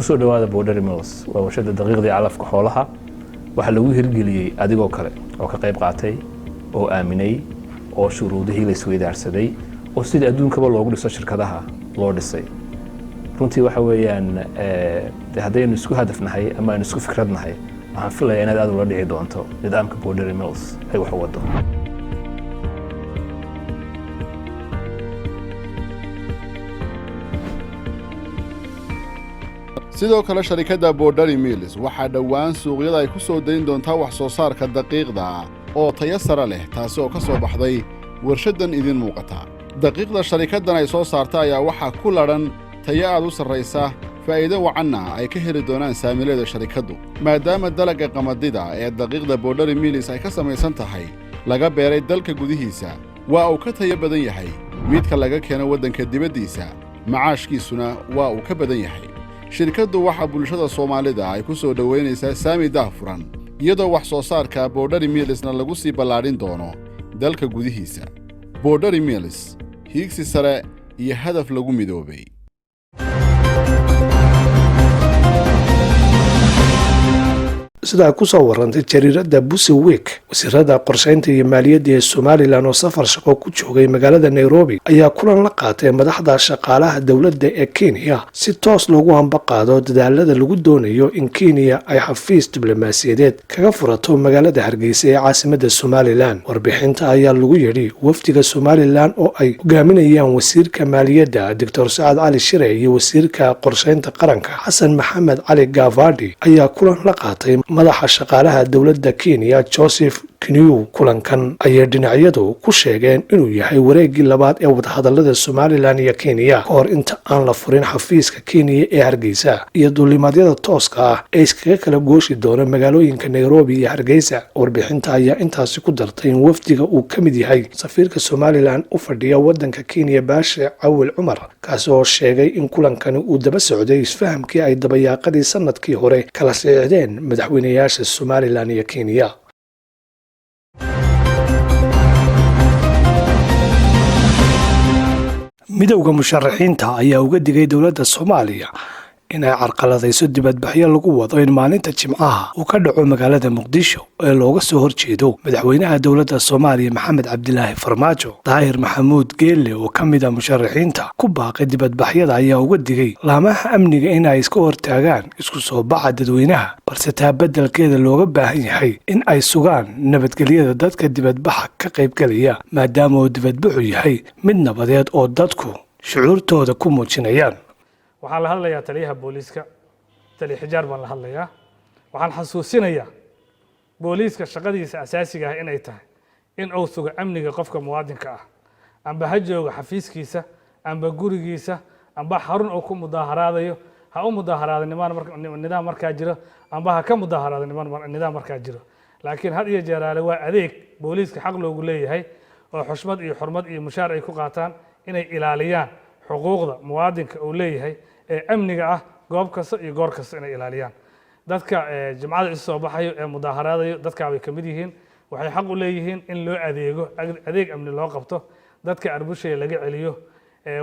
kusoo dhawaada Border Mills waa warshada daqiiqdii calafka xoolaha waxa lagu hirgeliyay adigoo kale oo ka qayb qaatay oo aaminay oo shuruudihii la isweydaarsaday oo sida adduunkaba loogu dhiso shirkadaha loo dhisay runtii waxa weeyaan haddaynu isku hadafnahay ama aynu isku fikradnahay waxaan filayaa inaad aad ula dhici doonto nidaamka Border Mills ay wax u wado sidoo kale sharikadda Border Mills waxa dhawaan suuqyada ay ku soo dayn doontaa wax soo saarka daqiiqda oo tayo sare leh taas oo ka soo baxday warshadan idin muuqata daqiiqda sharikaddan ay soo saartay ayaa waxa ku laran tayo aad u sareysa faa'iido wacanna ay ka heli doonaan saamileeda sharikaddu maadaama dalagga qamadida ee daqiiqda Border Mills ay ka samaysan tahay laga beeray dalka gudihiisa waa uu ka tayo badan yahay midka laga keeno waddanka dibaddiisa macaashkiisuna waa uu ka badan yahay shirkaddu waxa bulshada Soomaalida ay ku soo dhaweynaysaa saami daahfuran iyadoo wax soo saarka Border Millsna lagu sii ballaarin doono dalka gudihiisa Border Mills hiigsi sare iyo hadaf lagu midoobay sida ku soo warantay jariirada Bushwick wasiirada qorsheynta iyo maaliyadda ee Somaliland oo safar shaqo ku joogay magaalada Nairobi ayaa kulan la qaatay madaxda shaqaalaha dawladda ee Kenya si toos loogu hambaqaado dadaalada lagu doonayo in Kenya ay xafiis diblomaasiyadeed kaga furato magaalada Hargeysa ee caasimadda Somaliland warbixinta ayaa lagu yiri wafdiga Somaliland oo ay hogaaminayaan wasiirka maaliyadda Dr. Saad Ali Shire iyo wasiirka qorsheynta qaranka Xasan Maxamed Ali Gavadi ayaa kulan la qaatay madaxa shaqaalaha dawladda Kenya Joseph Kiniu kulankan ayay dhinacyadu ku sheegeen inuu yahay wareegii labaad ee wadahadalada Somaliland iyo Kenya hor inta aan la furin xafiiska Kenya ee Hargeysa iyo duulimaadyada tooska ah ee iskaga kala gooshi doona magaalooyinka Nairobi iyo Hargeysa warbixinta ayaa intaasi ku dartay in wafdiga uu ka mid yahay safiirka Somaliland u fadhiya waddanka Kenya Baashe Awil Umar kaas oo sheegay in kulankani uu daba socday isfahamkii ay dabayaaqadii sanadkii hore kala saxiixdeen madaxweynayaasha Somaliland iyo Kenya midowga musharaxiinta ayaa uga digay dawladda Soomaaliya in ay carqaladayso dibadbaxyo lagu wado in maalinta Jimcaha uu ka dhaco magaalada Muqdisho ee looga soo horjeedo madaxweynaha dawladda Soomaaliya Maxamed Cabdilaahi Farmaajo Daahir Maxamuud Geelle oo ka mid ah musharaxiinta ku baaqay dibadbaxyada ayaa uga digay laamaha amniga in ay iska hortaagaan isku soo baxa dadweynaha balse taa beddelkeeda looga baahan yahay in ay sugaan nabadgelyada dadka dibadbaxa ka qaybgalaya maadaama uu dibadbaxu yahay mid nabadeed oo dadku shucuurtooda ku muujinayaan waxaan la hadlayaa taliyaha booliiska taliye xijaar baan la hadlayaa waxaan xasuusinayaa booliiska shaqadiisa asaasiga ah inay tahay in uu sugo amniga qofka muwaadinka ah amba ha jooga xafiiskiisa amba gurigiisa amba xarun uu ku mudaaharaadayo ha u mudaaharaado nidaam markaa jiro amba ha ka mudaaharaado nidaam markaa jiro laakiin had iyo jeeraale waa adeeg booliiska xaq loogu leeyahay oo xushmad iyo xurmad iyo mushaar ay ku qaataan inay ilaaliyaan xuquuqda muwaadinka uu leeyahay ee amniga ah goob kasta iyo goor kasta inay ilaaliyaan dadka jimcada isu soo baxayo ee mudaaharaadayo dadka bay ka mid yihiin waxay xaq u leeyihiin in loo adeeg amni loo qabto dadka arbushay laga celiyo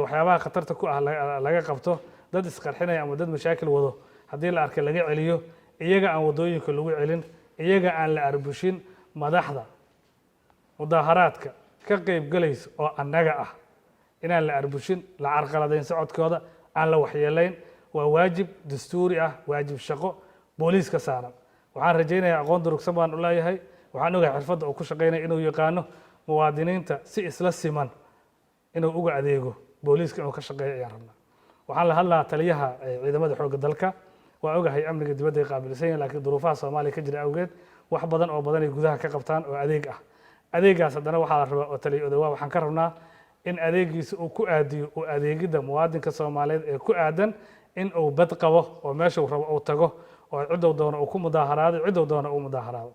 waxyaabaha khatarta ku ah laga qabto dad isqarxinaya ama dad mashaakil wado haddii la arkay laga celiyo iyaga aan wadooyinka lagu celin iyaga aan la arbushin madaxda mudaaharaadka ka qayb galayso oo annaga ah inaan la arbushin la carqaladayn socodkooda aan la waxyeelayn waa waajib dastuuri ah waajib shaqo booliiska saaran waxaan rajaynayaa aqoon durugsan baan u leeyahay waxaan ogahay xirfadda uu ku shaqaynaya inuu yaqaano muwaadiniinta si isla siman inuu uga adeego booliiska inuu ka shaqeeyo ayaan rabnaa waxaan la hadlaa taliyaha ciidamada xoogga dalka waa ogahay amniga dibadda ay qaabilsan yihiin laakiin duruufaha Soomaaliya ka jira awgeed wax badan oo badan ay gudaha ka qabtaan oo adeeg ah adeegaas haddana waxaa la rabaa oo taliyo odawaa waxaan ka rabnaa in adeegiisa uu ku aadiyo oo adeegida muwaadinka Soomaaliyeed ee ku aadan in uu bad qabo oo meesha uu rabo uu tago oo cidow doono uu ku mudaaharaado cidow doono uu mudaaharaado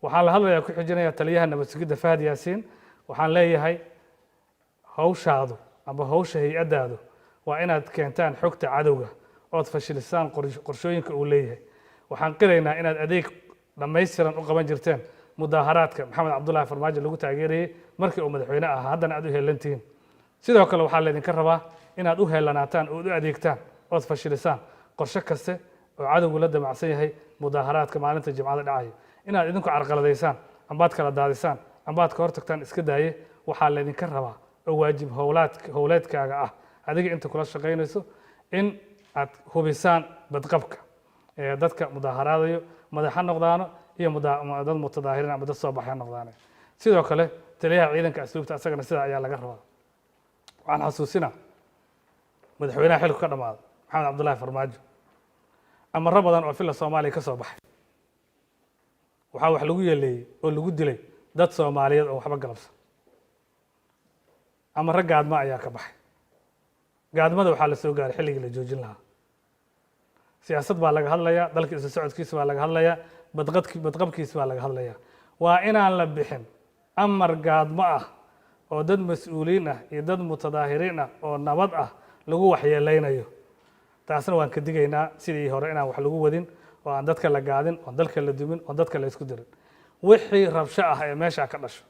waxaan la hadlayaa ku xijinaya taliyaha nabad sugidda Fahad Yaasiin waxaan leeyahay hawshaadu amba hawsha hay'adaadu waa inaad keentaan xogta cadowga oo fashilisaan qorshooyinka uu leeyahay waxaan qiraynaa inaad adeeg dhammaystiran u qaban jirteen mudaaharaadka Maxamed Cabdulaahi Farmaajo lagu taageerayay markii uu madaxweyne ahaa haddana aad u heelantiin sidoo kale waxaa la idinka rabaa inaad u heelanaataan oo u adeegtaan oo fashilisaan qorshe kaste oo cadowgu la damacsan yahay mudaaharaadka maalinta jimcada dhacayo inaad idinku carqaladaysaan ambaad kala daadisaan ambaad ka hortagtaan iska daaye waxaa laydinka rabaa oo waajib howleedkaaga ah adiga inta kula shaqaynayso in aad hubisaan badqabka dadka mudaaharaadayo madaxa noqdaano iyo dad mutadaahirin ama dad soo baxay noqdaane sidoo kale taliyaha ciidanka asluubta asagana sidaa ayaa laga rabaa waxaan xasuusinaa madaxweynaha xilku ka dhammaaday maxamed cabdullaahi farmaajo amaro badan oo filla soomaaliya ka soo baxay waxaa wax lagu yeeleeyey oo lagu dilay dad soomaaliyeed oo waxba galabsan amaro gaadma ayaa ka baxay gaadmada waxaa la soo gaaray xilligii la joojin lahaa siyaasad baa laga hadlayaa dalka isla socodkiisa baa laga hadlayaa badqabkiisa baa laga hadlayaa waa inaan la bixin amar gaadmo ah oo dad mas-uuliin ah iyo dad mutadaahiriin ah oo nabad ah lagu waxyeelaynayo taasna waan ka digaynaa sidii hore inaan wax lagu wadin oo aan dadka la gaadin oon dalka la dumin oon dadka la isku dirin wixii rabsho ah ee meesha ka dhasho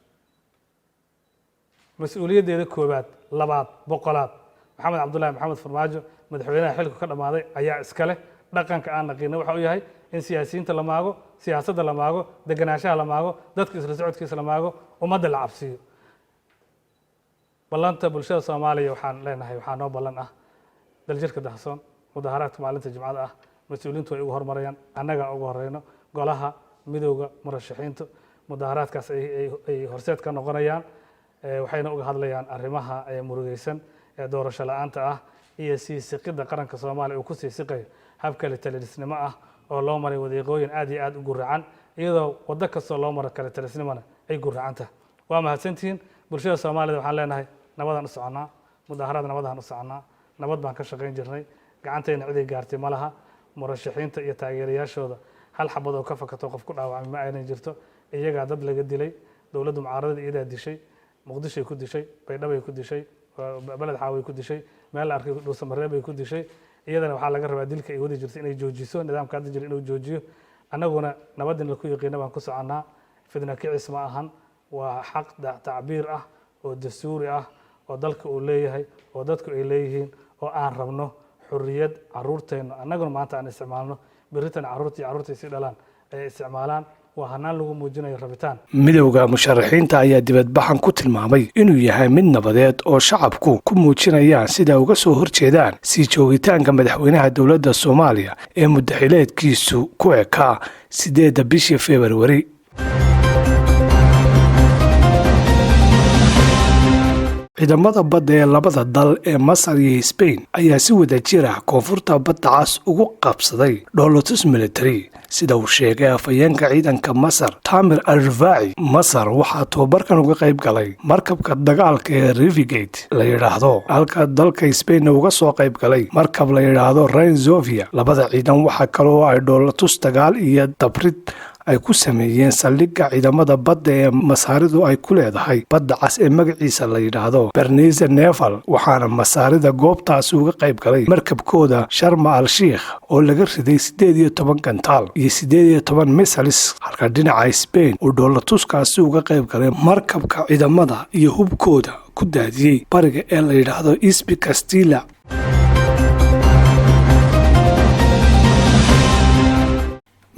mas-uuliyaddeeda koowaad labaad boqolaad maxamed cabdullaahi maxamed farmaajo madaxweynaha xilku ka dhammaaday ayaa iska leh dhaqanka aan naqiina waxa uu yahay in siyaasiyiinta la maago siyaasadda la maago deganaanshaha la maago dadka isla socodkiisa la maago ummadda la cabsiiyo ballanta bulshada soomaaliya waxaan leenahay waxaa noo ballan ah daljirka dahsoon mudaaharaadka maalinta jimcada ah mas-uuliyiintu way ugu hormarayaan annagaa ugu horeyno golaha midowda murashaxiintu mudaaharaadkaas ay horseed ka noqonayaan waxayna uga hadlayaan arrimaha murugeysan ee doorasho la-aanta ah iyo sii siqidda qaranka soomaaliya uu ku sii siqayo hab kale talisnimo ah oo loo maray wadiiqooyin aad iyo aad u guracan iyadoo waddo kastoo loo maro kale talisnimona ay guracan tahay waa mahadsantihiin bulshada soomaalida waxaan leenahay nabadaan u soconnaa mudaaharaad nabadaan u soconnaa nabad baan ka shaqayn jirnay gacantayna ciday gaartay ma laha murashaxiinta iyo taageerayaashooda hal xabad oo ka fakato qof ku dhaawacmay ma aynan jirto iyagaa dad laga dilay dowladdu mucaaradada iyadaa dishay muqdishoay ku dishay baydhabay ku dishay beled xaaway ku dishay meel la arkay dhuusamareebay ku dishay iyadana waxaa laga rabaa dilka ay wadi jirto inay joojiso nidaamka hadda jira inuu joojiyo annaguna nabadin laku yaqiina baan ku soconnaa fidna kicis ma ahan waa xaq tacbiir ah oo dastuuri ah oo dalka uu leeyahay oo dadku ay leeyihiin oo aan rabno xurriyad caruurteenna annaguna maanta aan isticmaalno beritan carruurtay si dhalaan ay isticmaalaan waa hanaan lagu muujinayo rabitaan midowda musharaxiinta ayaa dibadbaxan ku tilmaamay inuu yahay mid nabadeed oo shacabku ku muujinayaan sida uga soo horjeedaan sii joogitaanka madaxweynaha dowladda soomaaliya ee muddaxileedkiisu ku ekaa 8 bishii Februari. ciidamada badda ee labada dal ee Masar iyo Spain ayaa si wada jir ah koonfurta badda cas ugu qabsaday dhoolatus military sida uu sheegay afhayeenka ciidanka Masar Tamir Al-Rifaaci. Masar waxaa tababarkan uga qayb galay markabka dagaalka ee Rivigate la yiraahdo halka dalka Spain uga soo qayb galay markab la yiraahdo Reina Sofia. labada ciidan waxaa kaloo ay dhoolatus dagaal iyo dabrid ay ku sameeyeen saldhigga ciidamada badda ee masaaridu ay ku leedahay badda cas ee magaciisa la yidhaahdo Bernese Naval, waxaana masaarida goobtaasi uga qayb galay markabkooda Sharma al-Sheikh oo laga riday 18 gantaal iyo 18 missiles, halka dhinaca Spain uu dhoolatuskaasi uga qayb galay markabka ciidamada iyo hubkooda ku daadiyey bariga ee la yidhaahdo Isbi Castilla.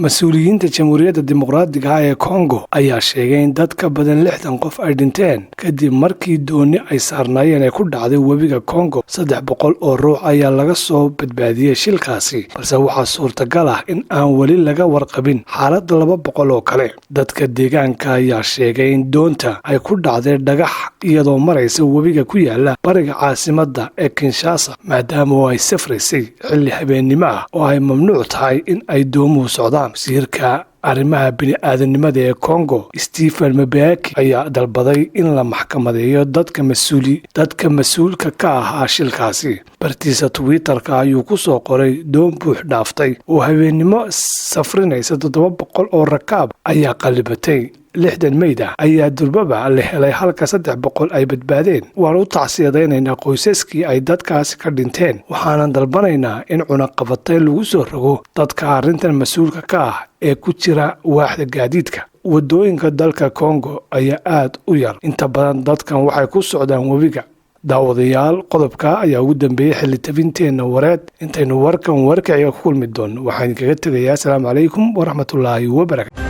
mas-uuliyiinta jamhuuriyadda dimuqraadiga ah ee Congo ayaa sheegay in dad ka badan 60 qof ay dhinteen kadib markii dooni ay saarnaayeen ay ku dhacday webiga Congo. 300 oo ruux ayaa laga soo badbaadiyey shilkaasi, balse waxaa suurtagal ah in aan weli laga warqabin xaaladda 200 oo kale. dadka deegaanka ayaa sheegay in doonta ay ku dhacday dhagax iyadoo maraysa webiga ku yaala bariga caasimadda ee Kinshasa, maadaama ay safraysay xilli habeennimo ah oo ay mamnuuc tahay in ay doomuhu socdaan. wasiirka arrimaha bini'aadanimada ee Congo Stephen Mabaki ayaa dalbaday in la maxkamadeeyo dadka mas-uulka ka ahaa shilkaasi. bartiisa Twitter-ka ayuu ku soo qoray doon buux dhaaftay oo habeennimo safrinaysa 700 oo rakaab ayaa qalibatay. 60 meyd ah ayaa durbaba la helay halka 300 ay badbaadeen. waan u tacsiyadaynaynaa qoysaskii ay dadkaasi ka dhinteen, waxaanan dalbanaynaa in cunaqabatayn lagu soo rogo dadka arrintan mas-uulka ka ah ee ku jira waaxda gaadiidka. wadooyinka dalka Congo ayaa aad u yar, inta badan dadkan waxay ku socdaan webiga. daawadayaal qodobka ayaa ugu dambeeyey xilli tabinteenna wareed intaynu warkan warkaciga ku kulmi doonno waxaan kaga tegayaa asalaamu calaykum waraxmatullaahi wabarakatu